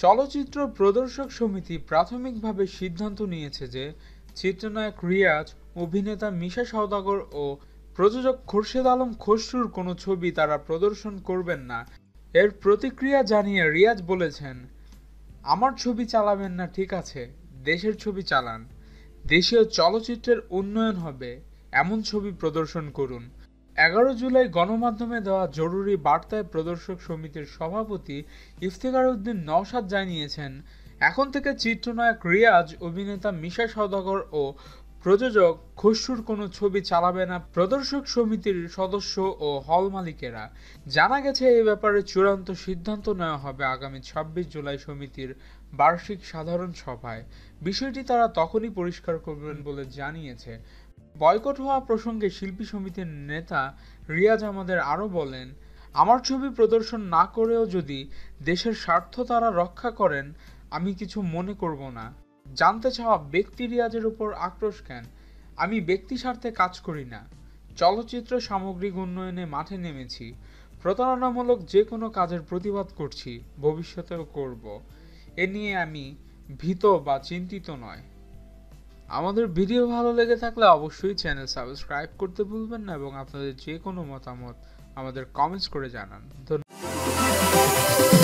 চলচ্চিত্র প্রদর্শক সমিতি প্রাথমিকভাবে সিদ্ধান্ত নিয়েছে যে চিত্রনায়ক রিয়াজ, অভিনেতা মিশা সওদাগর ও প্রযোজক খোরশেদ আলম খসরুর কোনো ছবি তারা প্রদর্শন করবেন না। এর প্রতিক্রিয়া জানিয়ে রিয়াজ বলেছেন, আমার ছবি চালাবেন না ঠিক আছে, দেশের ছবি চালান। দেশীয় চলচ্চিত্রের উন্নয়ন হবে এমন ছবি প্রদর্শন করুন। 11 জুলাই গণমাধ্যমে দেওয়া জরুরি বার্তায় প্রদর্শক সমিতির সভাপতি ইফতেখার উদ্দিন নওশাদ জানিয়েছেন, এখন থেকে চিত্রনায়ক রিয়াজ, অভিনেতা মিশা সওদাগর ও প্রযোজক খসরুর কোনো ছবি চালাবে না প্রদর্শক সমিতির সদস্য ও হল মালিকেরা। জানা গেছে এই ব্যাপারে চূড়ান্ত সিদ্ধান্ত নেওয়া হবে আগামী 26 জুলাই সমিতির বার্ষিক সাধারণ সভায়। বিষয়টি তারা তখনই পরিষ্কার করবেন বলে জানিয়েছে। বয়কট হওয়া প্রসঙ্গে শিল্পী সমিতির নেতা রিয়াজ আমাদের আরও বলেন, আমার ছবি প্রদর্শন না করেও যদি দেশের স্বার্থ তারা রক্ষা করেন আমি কিছু মনে করব না। জানতে চাওয়া ব্যক্তি রিয়াজের উপর আক্রোশ কেন? আমি ব্যক্তি স্বার্থে কাজ করি না, চলচ্চিত্র সামগ্রিক উন্নয়নে মাঠে নেমেছি। প্রতারণামূলক যে কোনো কাজের প্রতিবাদ করছি, ভবিষ্যতেও করব। এ নিয়ে আমি ভীত বা চিন্তিত নয়। আমাদের ভিডিও ভালো লেগে থাকলে অবশ্যই চ্যানেল সাবস্ক্রাইব করতে ভুলবেন না এবং আপনাদের যে কোনো মতামত আমাদের কমেন্টস করে জানান। ধন্যবাদ।